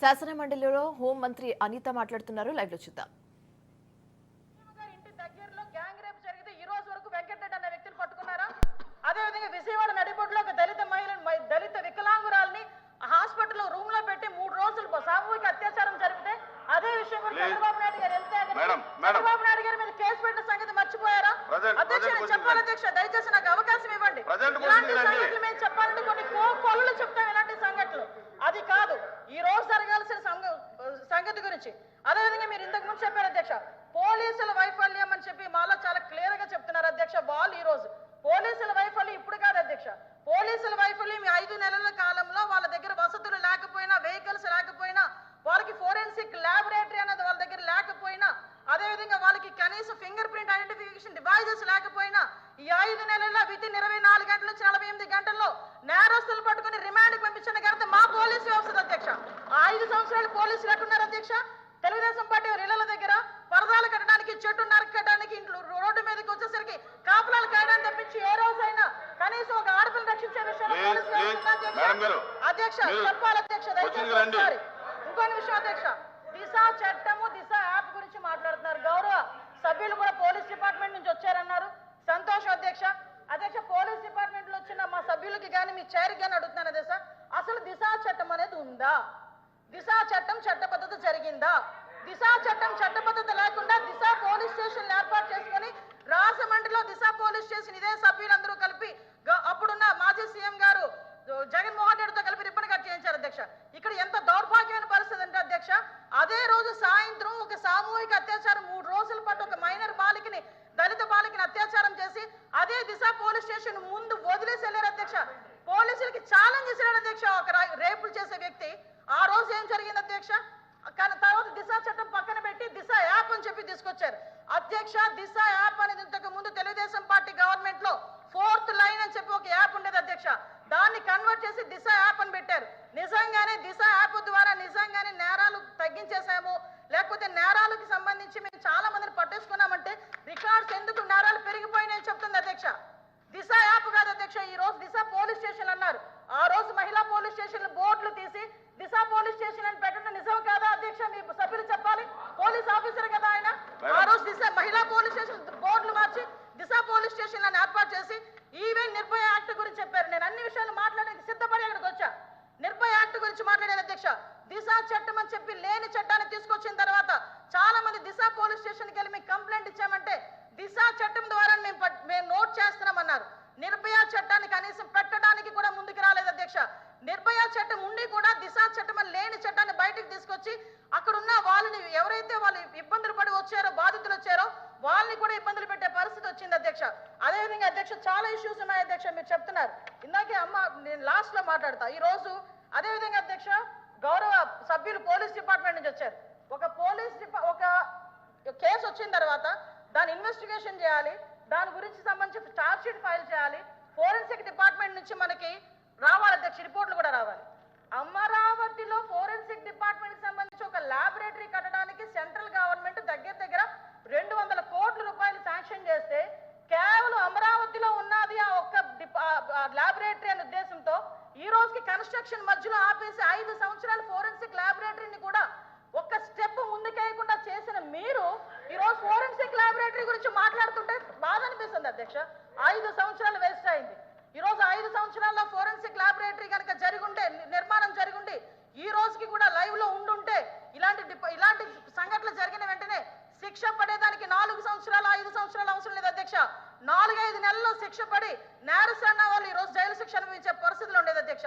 శాసన మండలిలో హోం మంత్రి అనిత మాట్లాడుతున్నారు. లైవ్ లో చూద్దాం. ఇంటి దగ్గరలో గ్యాంగ్ రేప్ జరిగితే ఈ రోజు వరకు వెంకటరెడ్డి అనే వ్యక్తిని పట్టుకున్నారా? అదే విధంగా విజయవాడ నడిబొడ్డులో ఒక దళిత వికలాంగురాల్ని హాస్పిటల్లో రూమ్ లో పెట్టి 3 రోజులు సామూహిక అత్యాచారం జరిగితే అదే విషయం కూడా చంద్రబాబు నాయుడు గారు వెళ్తే చంద్రబాబు నాయుడు గారి మీద కేసు పెట్టిన సంగతి మర్చిపోయారా? అధ్యక్ష నేను చెప్పాలి అధ్యక్ష, దయచేసి నాకు అవకాశం ఇవ్వండి. ఇలాంటి సంగతులు మేము చెప్పాలంటే కొన్ని కొల్లు చెప్తాం. ఇలాంటి సంఘటనలు అది కాదు ఈ రోజు జరగాల్సిన సంగతి గురించి. అదేవిధంగా మీరు ఇంతకు ముందు చెప్పారు అధ్యక్ష, పోలీసుల వైఫల్యం అని చెప్పి మాలో చాలా క్లియర్ గా చెప్తున్నారు అధ్యక్ష. వాళ్ళు ఈ రోజు పోలీసుల వైఫల్యం ఇప్పుడు కాదు అధ్యక్ష, పోలీసుల వైఫల్యం 5 నెలల కాలంలో వాళ్ళ దగ్గర వసతులు లేకపోయినా, వెహికల్స్ లేకపోయినా, వాళ్ళకి ఫోరెన్సిక్ ల్యాబొరేటరీ అనేది వాళ్ళ దగ్గర లేకపోయినా, అదేవిధంగా వాళ్ళకి కనీసం ఫింగర్ ప్రింట్ ఐడెంటిఫికేషన్ డివైజెస్ లేకపోయినా ఈ 5 నెలల్లో వితిన్ 24 గంటల నుంచి 48 గంటల్లో నేరస్తులు పట్టుకుని రిమాండ్కి పంపించిన ఘనత మా పోలీసు వ్యవస్థ అధ్యక్ష. 5 సంవత్సరాలు పోలీసులు ఎట్టున్నారు అధ్యక్ష? తెలుగుదేశం పార్టీ ఇళ్ల దగ్గర పరదాలు కట్టడానికి, చెట్టు నరకడానికి, ఇంట్లో రోడ్డు మీదకి వచ్చేసరికి కాపులాలు కాయడానికి తప్పించి ఏ రోజైనా కనీసం ఒక ఆడపిల్లని రక్షించే విషయంలో అధ్యక్ష చెప్పాలి అధ్యక్ష. దయచేసి ఇంకొన్ని విషయం అధ్యక్ష, దిశ చట్టము, దిశ యాప్ గురించి మాట్లాడుతున్నారు. గౌరవ సభ్యులు కూడా పోలీస్ డిపార్ట్మెంట్ నుంచి వచ్చారన్నారు, సంతోషం అధ్యక్ష. అధ్యక్ష పోలీస్ డిపార్ట్మెంట్ లో వచ్చిన మా సభ్యులకి కానీ మీ చైర్కి కానీ అడుగుతున్నాను అధ్యక్ష, అసలు దిశ చట్టం అనేది ఉందా? దిశ చట్టం చట్టబద్ధత జరిగిందా? దిశ చట్టం చట్టబద్ధత లేకుండా దిశ పోలీస్ స్టేషన్ ఏర్పాటు చేసుకుని రాజమండ్రిలో దిశ పోలీస్ స్టేషన్ ఇదే సభ్యులందరూ కలిపి అప్పుడున్న మాజీ సీఎం గారు జగన్మోహన్ రెడ్డితో కలిపి రిబ్బన్ కట్ చేయించారు అధ్యక్ష. ఇక్కడ ఎంత దౌర్భాగ్యమైన పరిస్థితి అంటే అధ్యక్ష, అదే రోజు సాయంత్రం ఒక సామూహిక అత్యాచారం 3 రోజుల పాటు ఒక మైనర్ బాలికని, దళిత బాలికని అత్యాచారం చేసి అదే దిశ పోలీస్ స్టేషన్ ముందు వదిలేసి వెళ్ళారు అధ్యక్ష. పోలీసులకి ఛాలెంజ్ చేశారు అధ్యక్ష ఒక రేపులు చేసే వ్యక్తి. ఆ రోజు ఏం జరిగింది అధ్యక్ష? కానీ తర్వాత దిశ చట్టం పక్కన పెట్టి దిశ యాప్ అని చెప్పి తీసుకొచ్చారు అధ్యక్ష. దిశ యాప్ అనేది ఇంతకు ముందు తెలుగుదేశం పార్టీ గవర్నమెంట్ లో 4th లైన్ అని చెప్పి ఒక యాప్ ఉండేది అధ్యక్ష, దాన్ని కన్వర్ట్ చేసి దిశ యాప్ అని పెట్టారు. నిజంగానే దిశ యాప్ ద్వారా నిజంగానే నేరాలు తగ్గించేసాము, లేకపోతే నేరాలకు సంబంధించి మేము చాలా మందిని పట్టేసుకున్నామంటే రికార్డ్స్ ఎందుకు నేరాలు పెరిగిపోయినాయని చెప్తుంది అధ్యక్ష. దిశ యాప్ కాదు అధ్యక్ష, ఈ రోజు దిశ పోలీస్ స్టేషన్ అన్నారు. ఆ రోజు మహిళా పోలీస్ స్టేషన్ బోర్డులు తీసి దిశ పోలీస్ స్టేషన్ అని పెట్టడం నిజం కాదా అధ్యక్ష? మీ సభ్యులు చెప్పాలి, పోలీస్ ఆఫీసర్ కదా ఆయన. ఆ రోజు దిశ మహిళా పోలీస్ స్టేషన్ బోర్డులు మార్చి దిశ పోలీస్ స్టేషన్ అని ఏర్పాటు చేసి ఈవెన్ నిర్భయ యాక్ట్ గురించి చెప్పారు. నేను అన్ని విషయాలు మాట్లాడడానికి సిద్ధపడి అక్కడికి వచ్చా. నిర్భయ యాక్ట్ గురించి మాట్లాడారు అధ్యక్ష. దిశ చట్టం అని చెప్పి లేని చట్టాన్ని తీసుకొచ్చిన తర్వాత చాలా మంది దిశ పోలీస్ స్టేషన్కి వెళ్ళి మీకు కంప్లైంట్ ఇచ్చామంటే దిశ చట్టం ద్వారా మేము నోట్ చేస్తున్నామన్నారు. నిర్భయ చట్టాన్ని కనీసం పెట్టడానికి కూడా ముందుకు రాలేదు అధ్యక్ష. నిర్భయ చట్టం ఉండి కూడా దిశ చట్టం అని లేని చట్టాన్ని బయటకు తీసుకొచ్చి అక్కడున్న వాళ్ళని ఎవరైతే వాళ్ళు ఇబ్బందులు పడి వచ్చారో, బాధితులు వచ్చారో వాళ్ళని కూడా ఇబ్బందులు పెట్టే పరిస్థితి వచ్చింది అధ్యక్ష. అదేవిధంగా అధ్యక్ష చాలా ఇష్యూస్ ఉన్నాయి అధ్యక్ష, మీరు చెప్తున్నారు. ఇందాకే నేను లాస్ట్ లో మాట్లాడతా. ఈ రోజు అదేవిధంగా అధ్యక్ష గౌరవ సభ్యులు పోలీస్ డిపార్ట్మెంట్ నుంచి వచ్చారు. ఒక కేసు వచ్చిన తర్వాత దాని ఇన్వెస్టిగేషన్ చేయాలి, దాని గురించి సంబంధించి ఛార్జ్ షీట్ ఫైల్ చేయాలి, ఫోరెన్సిక్ డిపార్ట్మెంట్ నుంచి మనకి రావాలి అధ్యక్ష, రిపోర్ట్లు కూడా రావాలి. అమరావతిలో ఫోరెన్సిక్ డిపార్ట్మెంట్ సంబంధించి ఒక ల్యాబొరేటరీ కట్టడానికి సెంట్రల్ గవర్నమెంట్ దగ్గర 200 కోట్ల రూపాయలు శాంక్షన్ చేస్తే కేవలం అమరావతిలో ఉన్నది ఆ ఒక్క ల్యాబొరేటరీ అనే ఉద్దేశంతో ఈ రోజుకి కన్స్ట్రక్షన్ మధ్యలో ఆపేసి 5 సంవత్సరాలు ఫోరెన్సిక్ ల్యాబొరేటరీని కూడా ఒక్క స్టెప్ ముందుకేయకుండా చేసిన మీరు ఈ రోజు ఫోరెన్సిక్ ల్యాబొరేటరీ గురించి మాట్లాడుతుంటే బాధ అనిపిస్తుంది అధ్యక్ష. 5 సంవత్సరాలు వేస్ట్ అయింది. ఈ రోజు 5 సంవత్సరాల్లో ఫోరెన్సిక్ ల్యాబొరేటరీ కనుక జరిగుంటే, నిర్మాణం జరిగుండి ఈ రోజుకి కూడా లైవ్ లో ఉండుంటే ఇలాంటి సంఘటనలు జరిగిన వెంటనే శిక్ష పడేదానికి 4 సంవత్సరాలు 5 సంవత్సరాలు అవసరం లేదు అధ్యక్ష. 4-5 నెలల్లో శిక్ష పడి నేరస్తున్న వాళ్ళు ఈ రోజు జైలు శిక్ష అనుభవించే పరిస్థితులు ఉండేది అధ్యక్ష.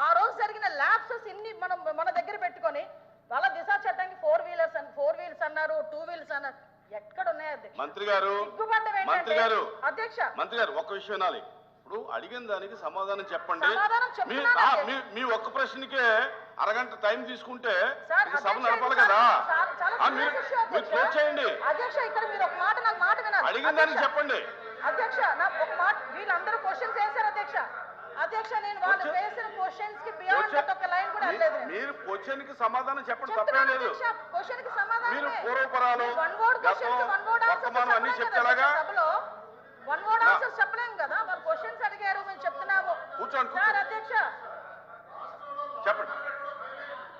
ఆ రోజు జరిగిన ల్యాప్సెస్ ఇన్ని మన దగ్గర పెట్టుకొని వాళ్ళ దిశ చట్టానికి 4 వీలర్స్ అన్నారు, 2 వీలర్స్ అన్నారు. ఎక్కడ ఉన్నాయి అధ్యక్ష? మంత్రి గారు అధ్యక్ష ఒక్క విషయం వినాలి. ఇప్పుడు అడిగిన దానికి సమాధానం చెప్పండి. మీ ఒక్క ప్రశ్నకే అరగంట టైం తీసుకుంటే సభ నడపాలి కదా. మీరు క్లోజ్ చేయండి. అధ్యక్ష ఇక్కడ మీరు ఒక మాట నాకు మాట వినాలి. అడిగిన దానికి చెప్పండి అధ్యక్ష. నాకు ఒక మాట, వీళ్ళందరూ క్వశ్చన్స్ వేశారు అధ్యక్ష. అధ్యక్ష నేను వాళ్ళు వేసిన క్వశ్చన్స్ కి బియాండ్ ఒక లైన్ కూడా వెళ్ళలేదు. మీరు క్వశ్చన్ కి సమాధానం చెప్పండి, తప్పే లేదు. క్వశ్చన్ కి సమాధానం మీరు పూర్వపరాలు వర్తమానం అన్ని చెప్తారా? సభలో 1 వర్డ్ ఆన్సర్స్ చెప్పలేము కదా. వాళ్ళు క్వశ్చన్స్ అడిగారు, మేము చెప్తున్నాము. కూర్చోండి సార్ అధ్యక్ష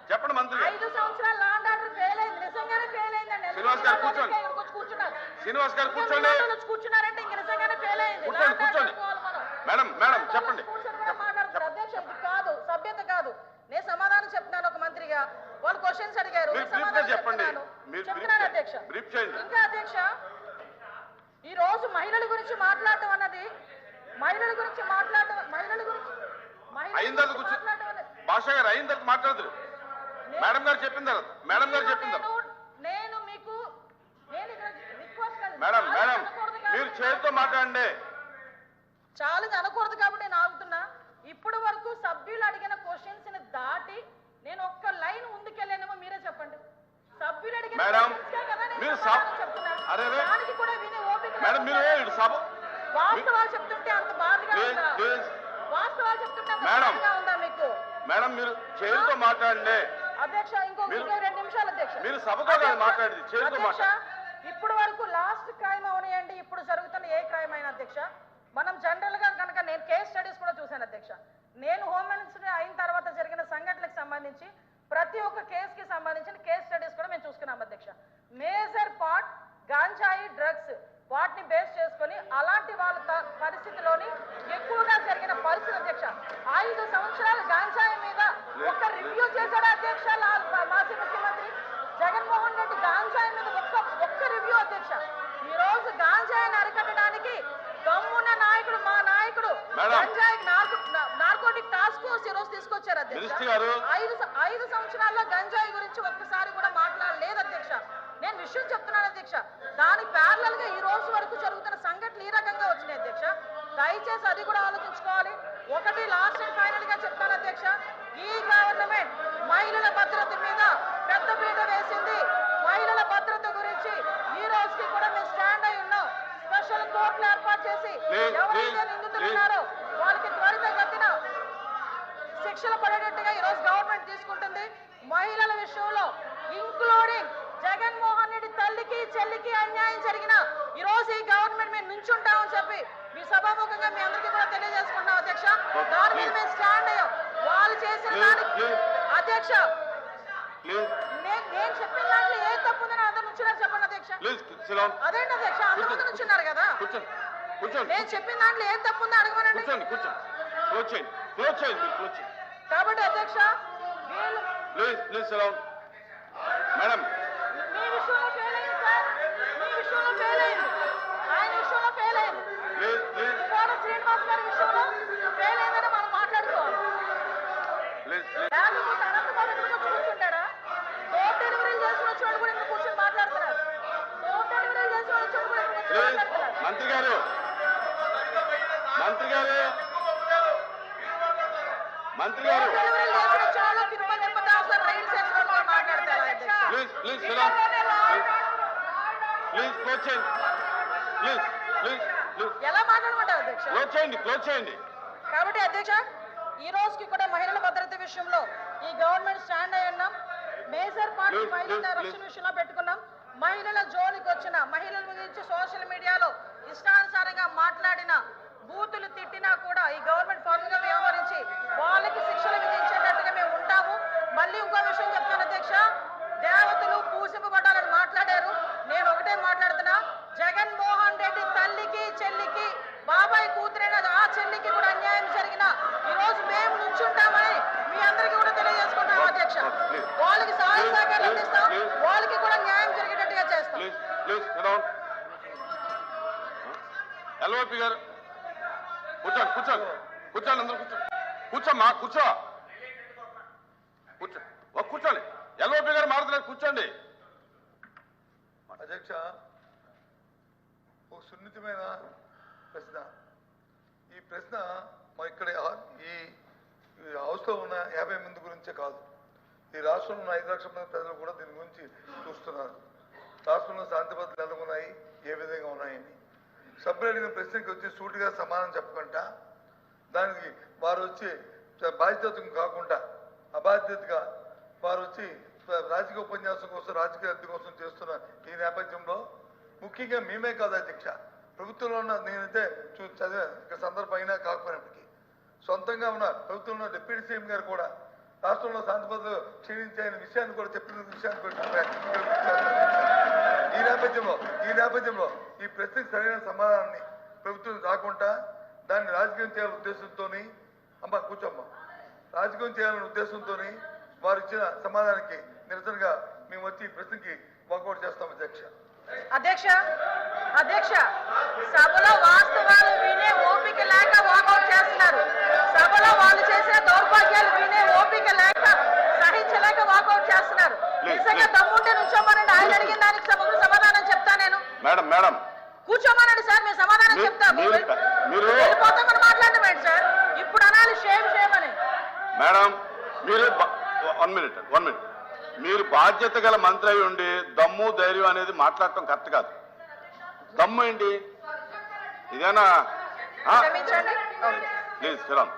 చెప్పండి మంత్రి గారు. 5 సంవత్సరాల లా అండ్ ఆర్డర్ ఫెయిల్ అయింది, నిజంగానే ఫెయిల్ అయిందండి. శ్రీనివాస్ గారు కూర్చోండి. ఇక్కడికి వచ్చి కూర్చున్నారు. శ్రీనివాస్ గారు కూర్చోండి. కూర్చున్నారంటే ఇంక నిజంగానే ఫెయిల్ అయింది. కూర్చోండి కూర్చోండి. మేడం మేడం చెప్పండి. మాట్లాడుతున్నారు అధ్యక్ష, ఇది కాదు, సభ్యత కాదు. నేను సమాధానం చెప్తున్నాను ఒక మంత్రిగా. వాళ్ళు క్వశ్చన్స్ అడిగారు, మీరు నేను brief గా సమాధానం చెప్పండి. చెప్తున్నాను. మీరు చెప్తున్నాను brief అధ్యక్ష. brief చేయండి. ఇంకా అధ్యక్ష, ఈ రోజు మహిళల గురించి మాట్లాడటం అన్నది, మహిళల గురించి మాట్లాడటం అయిన తర్వాత కూర్చో భాష గారు అయిన తర్వాత మాట్లాడదు. మేడం గారు చెప్పిన తర్వాత మేడం గారు చెప్పిన తర్వాత నేను మీకు రిక్వెస్ట్ మేడం మేడం మీరు చేతితో మాట్లాడండి. ఛాలెంజ్ అనకూడదు కాబట్టి నేను ఆగుతున్నా. ఇప్పటి వరకు సభ్యులు అడిగిన క్వశ్చన్స్ ని దాటి నేను ఒక్క లైన్ ముందుకెళ్ళానేమో మీరే చెప్పండి. సభ్యులు అడిగిన మేడం questions కే కదా నేను మీరు సమాధానం చెప్తున్నా. అరే రే దానికి కూడా వినే ఓపిక మేడం మీరు ఇటు సభ వాస్తవాలు చెప్తుంటే అంత బాధగా ఉందా? ప్లీజ్ వాస్తవాలు చెప్తుంటే అంత మేడం. బాధగా ఉందా మీకు? మేడం మీరు చేతితో మాట్లాడండి. అధ్యక్ష ఇంకో 2 నిమిషాలు అధ్యక్ష. మీరు సభతో కాదు మాట్లాడేది, చేతితో అధ్యక్ష, మాట్లాడండి. ఇప్పుడు వరకు లాస్ట్ క్రైమ్ అవనియండి, ఇప్పుడు జరుగుతున్న ఏ క్రైమ్ అయినా అధ్యక్ష, మనం జనరల్ గా కనుక నేను కేస్ స్టడీస్ కూడా చూశాను అధ్యక్ష. నేను హోమ్ మినిస్టర్ అయిన తర్వాత జరిగిన సంఘటనలకు సంబంధించి ప్రతి ఒక్క కేసుకి సంబంధించిన కేస్ స్టడీస్ కూడా మేము చూసుకున్నాం అధ్యక్ష. మేజర్ పార్ట్ గాంజాయి డ్రగ్స్ వాటిని బేస్ చేసుకొని అలాంటి వాళ్ళ పరిస్థితిలోని ఎక్కువగా జరిగిన పరిస్థితి అధ్యక్ష. 5 సంవత్సరాలు గాంజాయి మీద ఒక్క రివ్యూ చేశాడు అధ్యక్ష మాజీ ముఖ్యమంత్రి జగన్మోహన్ రెడ్డి. గాంజాయి మీద ఒక్క రివ్యూ అధ్యక్ష. ఈ రోజు గాంజాయిని అరికట్టడానికి దమ్మున్న నాయకుడు మా నాయకుడు గంజాయి నార్కోటిక్ టాస్క్ ఫోర్స్ ఈ రోజు తీసుకొచ్చారు అధ్యక్ష. 5 సంవత్సరాల్లో గంజాయి గురించి ఒక్కసారి కూడా మాట్లాడలేదు అధ్యక్ష. నేను విషయం చెప్తున్నాను అధ్యక్ష. దానికి ప్యారలల్ గా ఈ రోజు వరకు జరుగుతున్న సంఘటనలు ఈ రకంగా వచ్చినాయి అధ్యక్ష. దయచేసి అది కూడా ఆలోచించుకోవాలి. ఒకటి లాస్ట్ అండ్ ఫైనల్ గా చెప్తాను అధ్యక్ష, ఈ గవర్నమెంట్ మహిళల భద్రత మీద పెద్ద పీట వేసింది. మహిళల భద్రత గురించి ఈ రోజుకి కూడా మేము స్టాండ్ అయి ఉన్నాం. స్పెషల్ కోర్టులు ఏర్పాటు చేసి ఎవరైతే నిందితులు ఉన్నారో వాళ్ళకి త్వరితగతిన శిక్షలు పడేటట్టుగా ఈ రోజు గవర్నమెంట్ తీసుకుంటుంది. మహిళల విషయంలో ఇంక్లూడింగ్ జగన్మోహన్ రెడ్డి తల్లికి చెల్లికి అన్యాయం జరిగిన ఈ రోజు ఈ గవర్నమెంట్ మేము నుంచుంటామని చెప్పి మీ సభాముఖంగా మీ అందరికీ కూడా తెలియజేసుకుంటాం అధ్యక్ష. దాని మీద మేము స్టాండ్ అయ్యాం. వాళ్ళు చేసిన దానికి అధ్యక్ష నేను చెప్పిన దాంట్లో ఏ తప్పు ఉందని అందరు నుంచున్నారు చెప్పండి అధ్యక్ష. అదేంటి అధ్యక్ష, అందరూ నుంచున్నారు కదా. నేను చెప్పిన దాంట్లో ఏం తప్పు ఉందో అడగమనండి. కాబట్టి అధ్యక్ష వీళ్ళు మేడం మీ విషయంలో ఫెయిల్ అయింది సార్, మీ విషయంలో ఫెయిల్ అయింది, ఆయన విషయంలో ఫెయిల్ అయింది, కోట శ్రీనివాస్ గారి విషయంలో ఫెయిల్ అయిందని మనం మాట్లాడుకోవాలి. లేకపోతే అనంతబాబు ఎందుకు కూర్చుంటాడా? డోర్ డెలివరీలు చేసి వచ్చేవాడు కూడా ఎందుకు కూర్చొని మాట్లాడుతున్నారు? డోర్ డెలివరీలు చేసి వచ్చేవాడు కూడా ఎందుకు కూర్చొని మాట్లాడుతున్నారు? మంత్రి గారు డెలివరీలు చేసి వచ్చేవాళ్ళు తిరుమల తిరుపతి అవసరం రైలు చేసిన వాళ్ళు మాట్లాడతారు ఎలా మాట్లాడమంటారు అధ్యక్ష? క్లోజ్ చేయండి. కాబట్టి అధ్యక్ష ఈ రోజుకి కూడా మహిళల భద్రత విషయంలో ఈ గవర్నమెంట్ స్టాండ్ అయి ఉన్నాం. మేజర్ పార్టీ మహిళల రక్షణ విషయంలో పెట్టుకున్నాం. మహిళల జోలికి వచ్చిన మహిళల గురించి సోషల్ మీడియాలో ఇష్టానుసారంగా మాట్లాడిన బూతులు తిట్టినా కూడా ఈ గవర్నమెంట్ ఫార్మ్ గా వ్యవహరించి వాళ్ళకి శిక్షలు విధించేటట్టుగా మేము ఉంటాము. మళ్ళీ ఇంకో విషయం చెప్తాను అధ్యక్ష, దేవతలు పూజింపబడాలని మాట్లాడారు. నేను ఒకటే మాట్లాడుతున్నా, జగన్మోహన్ రెడ్డి తల్లికి చెల్లికి బాబాయ్ కూతురైన ఆ చెల్లికి కూడా అన్యాయం జరిగిన ఈ రోజు మేము నుంచుంటామని మీ అందరికీ కూడా తెలియజేసుకుంటాం అధ్యక్ష. వాళ్ళకి సహాయ సహకారం అందిస్తాం, వాళ్ళకి కూడా న్యాయం జరిగేటట్టుగా చేస్తాం. ఎల్ఓపి గారు కూర్చోండి అందరూ కూర్చోమ్మా కూర్చోండి. ఎల్ఓపి గారు మాట్లాడుతున్నారు, కూర్చోండి. అధ్యక్ష, ఒక సున్నితమైన ప్రశ్న. ఈ ప్రశ్న మా ఇక్కడ ఈ హౌస్లో ఉన్న 50 మంది గురించే కాదు, ఈ రాష్ట్రంలో ఉన్న 5 లక్షల మంది ప్రజలు కూడా దీని గురించి చూస్తున్నారు. రాష్ట్రంలో శాంతి భద్రతలు ఎలా ఉన్నాయి, ఏ విధంగా ఉన్నాయని సభ్యులు అడిగిన ప్రశ్నకి వచ్చి సూటిగా సమాధానం చెప్పకుండా దానికి వారు వచ్చి బాధ్యత కాకుండా అబాధ్యతగా వారు వచ్చి రాజకీయ ఉపన్యాసం కోసం రాజకీయ అద్దె కోసం చేస్తున్న ఈ నేపథ్యంలో ముఖ్యంగా మేమే కాదు అధ్యక్ష, ప్రభుత్వంలో ఉన్న నేనైతే చదివా సందర్భం అయినా కాకపోయినప్పటికీ సొంతంగా ఉన్న ప్రభుత్వంలో డిప్యూటీ సీఎం గారు కూడా రాష్ట్రంలో శాంతి భద్రతలు క్షీణించాయనే విషయాన్ని కూడా చెప్పిన విషయాన్ని కూడా ఈ నేపథ్యంలో ఈ ప్రశ్నకు సరైన సమాధానాన్ని ప్రభుత్వం రాకుండా దాన్ని రాజకీయం చేయాలనే ఉద్దేశంతో అమ్మ కూర్చోమ్మ రాజకీయం చేయాలనే ఉద్దేశంతో వారు ఇచ్చిన సమాధానానికి నిరసనగా మేము వచ్చి ఈ ప్రశ్నకి వాకౌట్ చేస్తాం అధ్యక్ష సభలో వాస్తవాలు వినే ఓపిక లేక వాకౌట్ చేస్తున్నారు. సభలో వాళ్ళు చేసే దౌర్భాగ్యాలు వినే ఓపిక లేక సహించలేక వాకౌట్ చేస్తున్నారు. నిజంగా దమ్ముంటే నుంచోమనండి, ఆయన అడిగిన దానికి సమాధానం చెప్తా నేను. మేడం కూర్చోమనండి సార్, మేము సమాధానం చెప్తాము. వెళ్ళిపోతామని మాట్లాడమేంటి సార్, ఇప్పుడు అనాలి షేమ్ అని. మేడం మీరు 1 మినిట్ మీరు బాధ్యత గల మంత్రి అయి ఉండి దమ్ము ధైర్యం అనేది మాట్లాడటం కరెక్ట్ కాదు. దమ్ము ఏంటి ఇదేనా? క్షమించండి. ప్లీజ్ శ్రీరామ్.